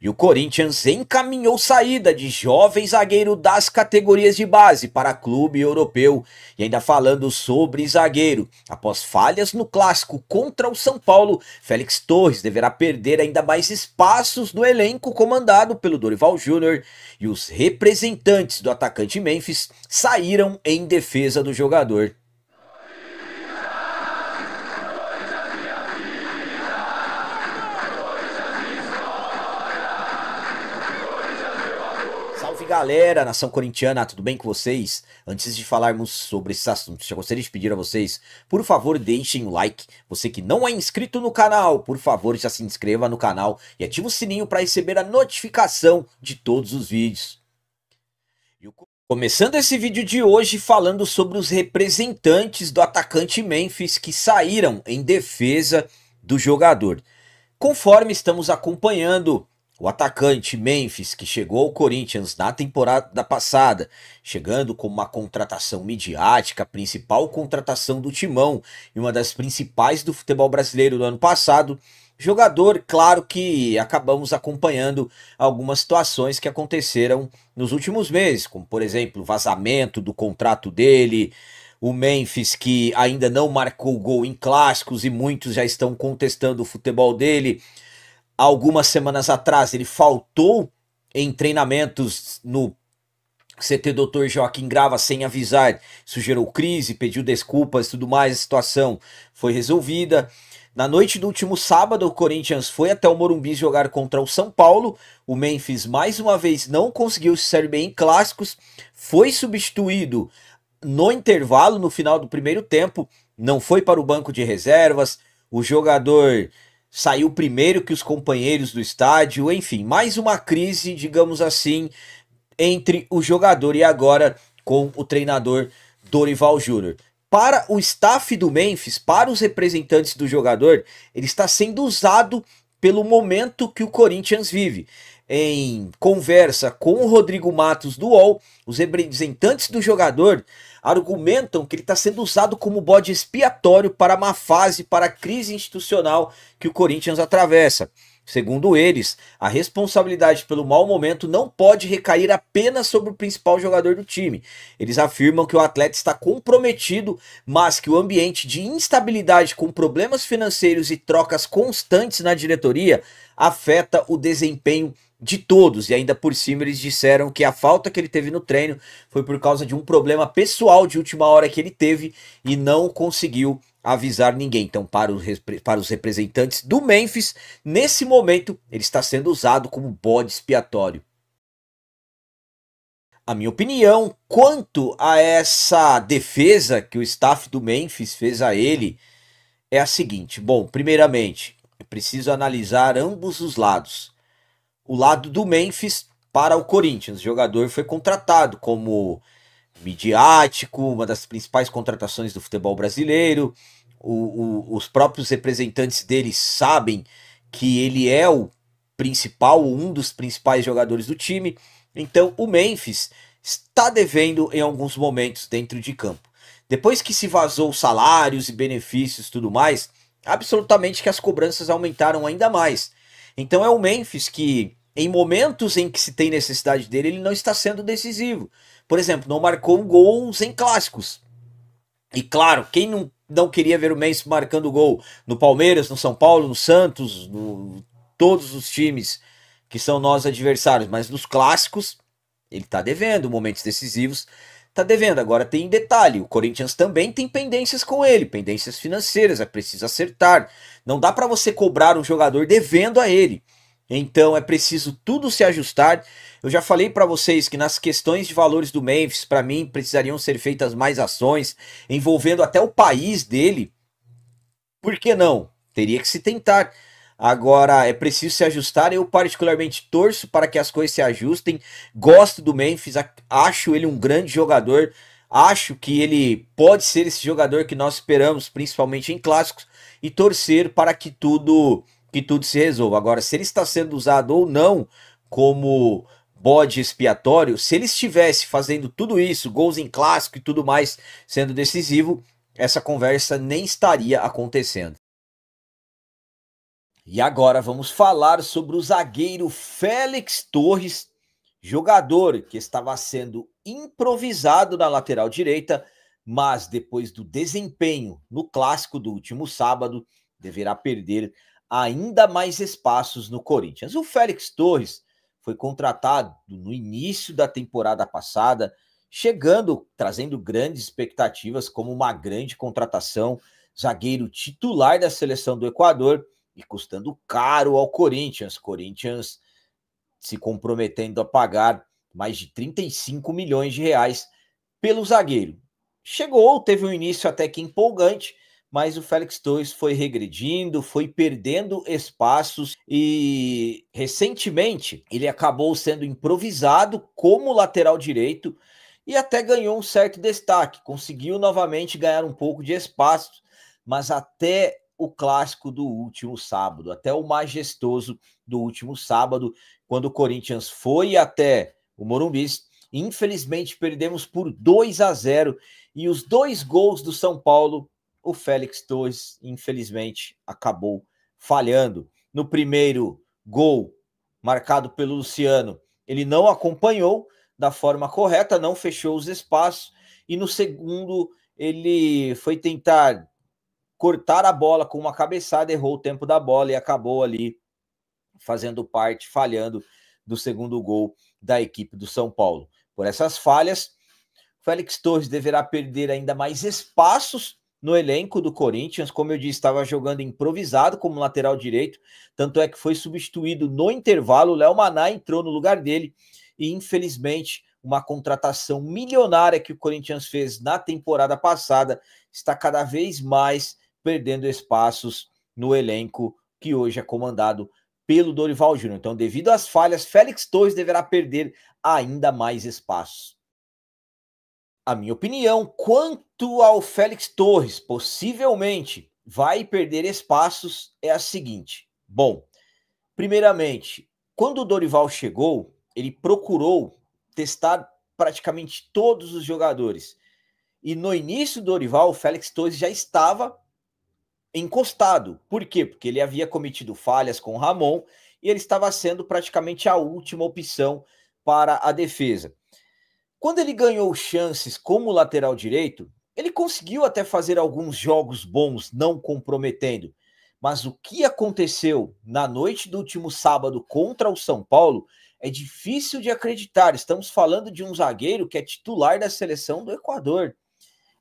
E o Corinthians encaminhou saída de jovem zagueiro das categorias de base para clube europeu. E ainda falando sobre zagueiro, após falhas no clássico contra o São Paulo, Félix Torres deverá perder ainda mais espaços no elenco comandado pelo Dorival Júnior. E os representantes do atacante Memphis saíram em defesa do jogador. Salve galera, nação corintiana, tudo bem com vocês? Antes de falarmos sobre esses assuntos, já gostaria de pedir a vocês, por favor, deixem o like. Você que não é inscrito no canal, por favor, já se inscreva no canal e ative o sininho para receber a notificação de todos os vídeos. Começando esse vídeo de hoje falando sobre os representantes do atacante Memphis que saíram em defesa do jogador. Conforme estamos acompanhando, o atacante Memphis, que chegou ao Corinthians na temporada passada, chegando como uma contratação midiática, a principal contratação do Timão e uma das principais do futebol brasileiro do ano passado, jogador, claro que acabamos acompanhando algumas situações que aconteceram nos últimos meses, como por exemplo o vazamento do contrato dele, o Memphis que ainda não marcou gol em clássicos e muitos já estão contestando o futebol dele. Algumas semanas atrás ele faltou em treinamentos no CT Dr. Joaquim Grava sem avisar, isso gerou crise, pediu desculpas e tudo mais, a situação foi resolvida. Na noite do último sábado, o Corinthians foi até o Morumbi jogar contra o São Paulo. O Memphis mais uma vez não conseguiu se sair bem em clássicos, foi substituído no intervalo, no final do primeiro tempo, não foi para o banco de reservas, o jogador saiu primeiro que os companheiros do estádio, enfim, mais uma crise, digamos assim, entre o jogador e agora com o treinador Dorival Júnior. Para o staff do Memphis, para os representantes do jogador, ele está sendo usado pelo momento que o Corinthians vive. Em conversa com o Rodrigo Matos do UOL, os representantes do jogador argumentam que ele está sendo usado como bode expiatório para a má fase, para a crise institucional que o Corinthians atravessa. Segundo eles, a responsabilidade pelo mau momento não pode recair apenas sobre o principal jogador do time. Eles afirmam que o atleta está comprometido, mas que o ambiente de instabilidade com problemas financeiros e trocas constantes na diretoria afeta o desempenho de todos. E ainda por cima eles disseram que a falta que ele teve no treino foi por causa de um problema pessoal de última hora que ele teve e não conseguiu avisar ninguém. Então, para os representantes do Memphis, nesse momento, ele está sendo usado como bode expiatório. A minha opinião quanto a essa defesa que o staff do Memphis fez a ele é a seguinte. Bom, primeiramente, é preciso analisar ambos os lados. O lado do Memphis para o Corinthians. O jogador foi contratado como midiático, uma das principais contratações do futebol brasileiro. Os próprios representantes dele sabem que ele é o principal, um dos principais jogadores do time. Então o Memphis está devendo em alguns momentos dentro de campo. Depois que se vazou salários e benefícios e tudo mais, absolutamente que as cobranças aumentaram ainda mais. Então é o Memphis que, em momentos em que se tem necessidade dele, ele não está sendo decisivo. Por exemplo, não marcou gols em clássicos. E claro, quem não queria ver o Memphis marcando gol no Palmeiras, no São Paulo, no Santos, todos os times que são nossos adversários, mas nos clássicos ele está devendo, momentos decisivos está devendo. Agora tem detalhe, o Corinthians também tem pendências com ele, pendências financeiras, é preciso acertar. Não dá para você cobrar um jogador devendo a ele. Então é preciso tudo se ajustar. Eu já falei para vocês que nas questões de valores do Memphis, para mim, precisariam ser feitas mais ações, envolvendo até o país dele. Por que não? Teria que se tentar. Agora é preciso se ajustar. Eu particularmente torço para que as coisas se ajustem. Gosto do Memphis, acho ele um grande jogador. Acho que ele pode ser esse jogador que nós esperamos, principalmente em clássicos, e torcer para que tudo se resolva. Agora, se ele está sendo usado ou não como bode expiatório, se ele estivesse fazendo tudo isso, gols em clássico e tudo mais, sendo decisivo, essa conversa nem estaria acontecendo. E agora vamos falar sobre o zagueiro Félix Torres, jogador que estava sendo improvisado na lateral direita, mas depois do desempenho no clássico do último sábado, deverá perder ainda mais espaços no Corinthians. O Félix Torres foi contratado no início da temporada passada, chegando, trazendo grandes expectativas como uma grande contratação, zagueiro titular da seleção do Equador e custando caro ao Corinthians. Corinthians se comprometendo a pagar mais de 35 milhões de reais pelo zagueiro. Chegou, teve um início até que empolgante, mas o Félix Torres foi regredindo, foi perdendo espaços e recentemente ele acabou sendo improvisado como lateral direito e até ganhou um certo destaque, conseguiu novamente ganhar um pouco de espaço, mas até o clássico do último sábado, até o majestoso do último sábado, quando o Corinthians foi até o Morumbi, infelizmente perdemos por 2-0 e os 2 gols do São Paulo, o Félix Torres, infelizmente, acabou falhando. No primeiro gol, marcado pelo Luciano, ele não acompanhou da forma correta, não fechou os espaços, e no segundo, ele foi tentar cortar a bola com uma cabeçada, errou o tempo da bola e acabou ali fazendo parte, falhando do segundo gol da equipe do São Paulo. Por essas falhas, Félix Torres deverá perder ainda mais espaços no elenco do Corinthians. Como eu disse, estava jogando improvisado como lateral direito, tanto é que foi substituído no intervalo. O Léo Maná entrou no lugar dele e, infelizmente, uma contratação milionária que o Corinthians fez na temporada passada está cada vez mais perdendo espaços no elenco que hoje é comandado pelo Dorival Júnior. Então, devido às falhas, Félix Torres deverá perder ainda mais espaços. A minha opinião quanto ao Félix Torres possivelmente vai perder espaços é a seguinte. Bom, primeiramente, quando o Dorival chegou, ele procurou testar praticamente todos os jogadores. E no início do Dorival, o Félix Torres já estava encostado. Por quê? Porque ele havia cometido falhas com o Ramon e ele estava sendo praticamente a última opção para a defesa. Quando ele ganhou chances como lateral direito, ele conseguiu até fazer alguns jogos bons, não comprometendo. Mas o que aconteceu na noite do último sábado contra o São Paulo é difícil de acreditar. Estamos falando de um zagueiro que é titular da seleção do Equador.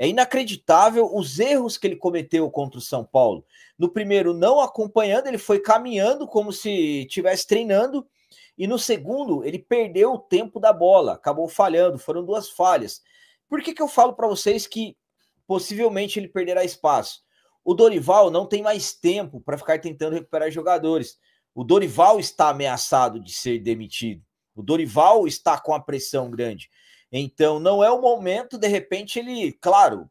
É inacreditável os erros que ele cometeu contra o São Paulo. No primeiro, não acompanhando, ele foi caminhando como se estivesse treinando. E no segundo, ele perdeu o tempo da bola, acabou falhando, foram 2 falhas. Por que eu falo para vocês que possivelmente ele perderá espaço? O Dorival não tem mais tempo para ficar tentando recuperar jogadores. O Dorival está ameaçado de ser demitido. O Dorival está com a pressão grande. Então, não é o momento, de repente, ele, claro,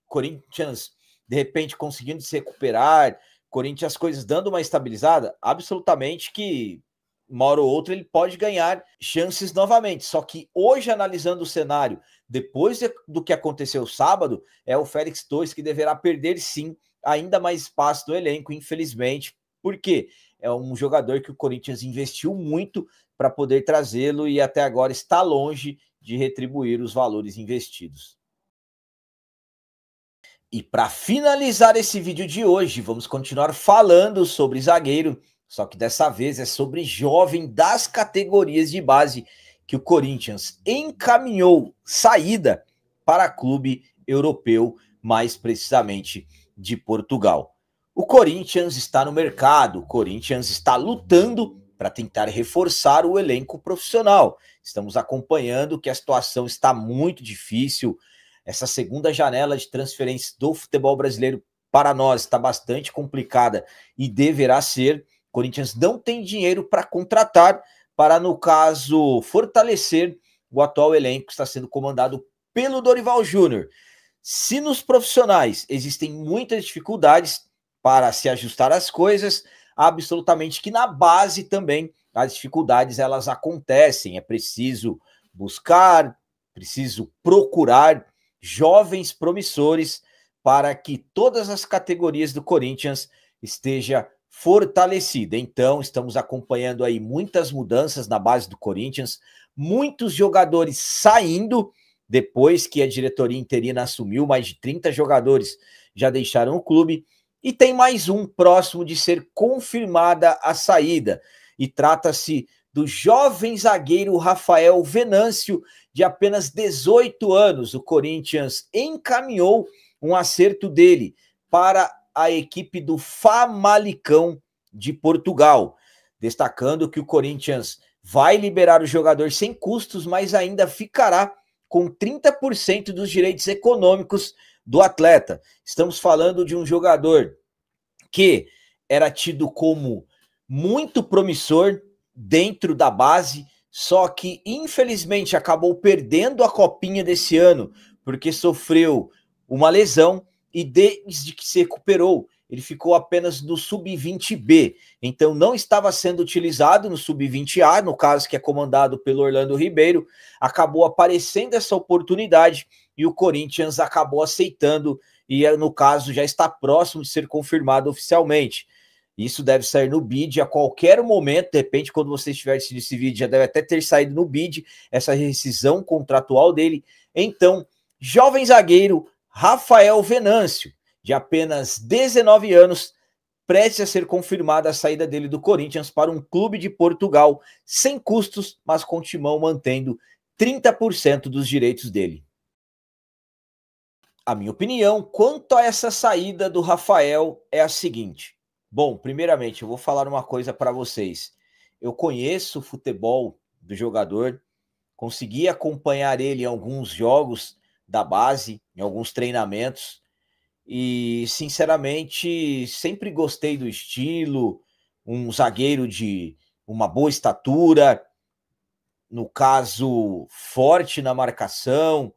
Corinthians, de repente, conseguindo se recuperar, Corinthians, as coisas dando uma estabilizada, absolutamente que uma hora ou outra ele pode ganhar chances novamente. Só que hoje, analisando o cenário, depois do que aconteceu sábado, é o Félix Torres que deverá perder, sim, ainda mais espaço no elenco, infelizmente. Por quê? É um jogador que o Corinthians investiu muito para poder trazê-lo e até agora está longe de retribuir os valores investidos. E para finalizar esse vídeo de hoje, vamos continuar falando sobre zagueiro, só que dessa vez é sobre jovem das categorias de base que o Corinthians encaminhou saída para clube europeu, mais precisamente de Portugal. O Corinthians está no mercado, o Corinthians está lutando para tentar reforçar o elenco profissional. Estamos acompanhando que a situação está muito difícil. Essa segunda janela de transferência do futebol brasileiro para nós está bastante complicada e deverá ser. O Corinthians não tem dinheiro para contratar, para, no caso, fortalecer o atual elenco que está sendo comandado pelo Dorival Júnior. Se nos profissionais existem muitas dificuldades para se ajustar às coisas, absolutamente que na base também as dificuldades elas acontecem. É preciso buscar, preciso procurar jovens promissores para que todas as categorias do Corinthians esteja fortalecida. Então, estamos acompanhando aí muitas mudanças na base do Corinthians, muitos jogadores saindo depois que a diretoria interina assumiu, mais de 30 jogadores já deixaram o clube, e tem mais um próximo de ser confirmada a saída, e trata-se do jovem zagueiro Rafael Venâncio, de apenas 18 anos. O Corinthians encaminhou um acerto dele para a equipe do Famalicão de Portugal, destacando que o Corinthians vai liberar o jogador sem custos, mas ainda ficará com 30% dos direitos econômicos do atleta. Estamos falando de um jogador que era tido como muito promissor dentro da base, só que infelizmente acabou perdendo a copinha desse ano, porque sofreu uma lesão, e desde que se recuperou, ele ficou apenas no sub-20B, então não estava sendo utilizado no sub-20A, no caso que é comandado pelo Orlando Ribeiro. Acabou aparecendo essa oportunidade e o Corinthians acabou aceitando, e no caso já está próximo de ser confirmado oficialmente. Isso deve sair no bid a qualquer momento, de repente quando você estiver assistindo esse vídeo já deve até ter saído no bid essa rescisão contratual dele. Então, jovem zagueiro Rafael Venâncio, de apenas 19 anos, prestes a ser confirmada a saída dele do Corinthians para um clube de Portugal, sem custos, mas com o Timão mantendo 30% dos direitos dele. A minha opinião quanto a essa saída do Rafael é a seguinte. Bom, primeiramente, eu vou falar uma coisa para vocês. Eu conheço o futebol do jogador, consegui acompanhar ele em alguns jogos da base, em alguns treinamentos, e, sinceramente, sempre gostei do estilo, um zagueiro de uma boa estatura, no caso, forte na marcação,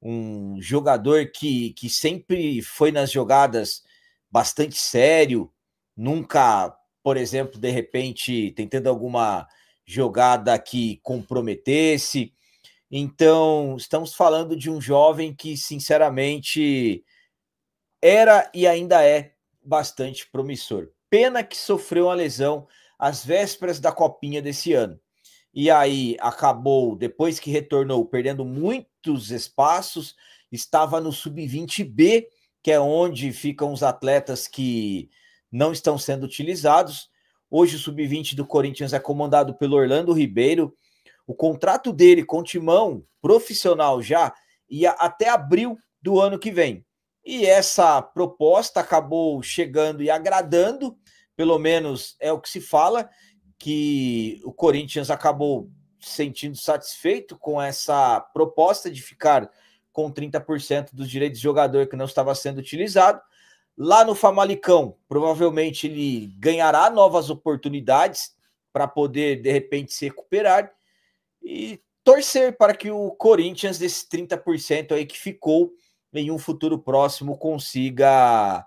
um jogador que sempre foi nas jogadas bastante sério, nunca, por exemplo, de repente, tentando alguma jogada que comprometesse. Então, estamos falando de um jovem que, sinceramente, era e ainda é bastante promissor. Pena que sofreu uma lesão às vésperas da copinha desse ano. E aí acabou, depois que retornou, perdendo muitos espaços, estava no sub-20B, que é onde ficam os atletas que não estão sendo utilizados. Hoje o sub-20 do Corinthians é comandado pelo Orlando Ribeiro. O contrato dele com o Timão, profissional já, ia até abril do ano que vem. E essa proposta acabou chegando e agradando, pelo menos é o que se fala, que o Corinthians acabou se sentindo satisfeito com essa proposta de ficar com 30% dos direitos de jogador que não estava sendo utilizado. Lá no Famalicão, provavelmente ele ganhará novas oportunidades para poder, de repente, se recuperar e torcer para que o Corinthians, desses 30% aí que ficou, em um futuro próximo consiga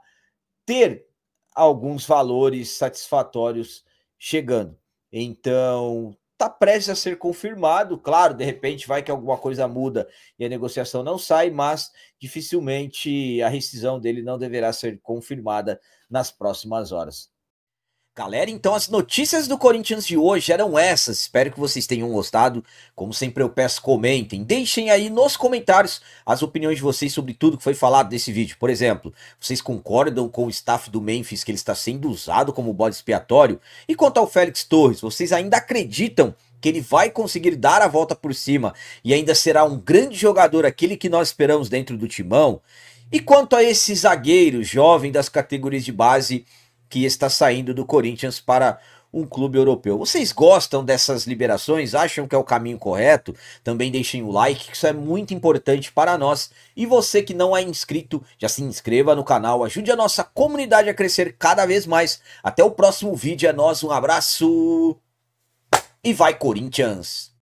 ter alguns valores satisfatórios chegando. Então, está prestes a ser confirmado. Claro, de repente vai que alguma coisa muda e a negociação não sai, mas dificilmente a rescisão dele não deverá ser confirmada nas próximas horas. Galera, então as notícias do Corinthians de hoje eram essas. Espero que vocês tenham gostado. Como sempre eu peço, comentem. Deixem aí nos comentários as opiniões de vocês sobre tudo que foi falado nesse vídeo. Por exemplo, vocês concordam com o staff do Memphis que ele está sendo usado como bode expiatório? E quanto ao Félix Torres, vocês ainda acreditam que ele vai conseguir dar a volta por cima e ainda será um grande jogador, aquele que nós esperamos dentro do Timão? E quanto a esse zagueiro jovem das categorias de base que está saindo do Corinthians para um clube europeu? Vocês gostam dessas liberações? Acham que é o caminho correto? Também deixem o like, que isso é muito importante para nós. E você que não é inscrito, já se inscreva no canal, ajude a nossa comunidade a crescer cada vez mais. Até o próximo vídeo, é nóis, um abraço e vai Corinthians!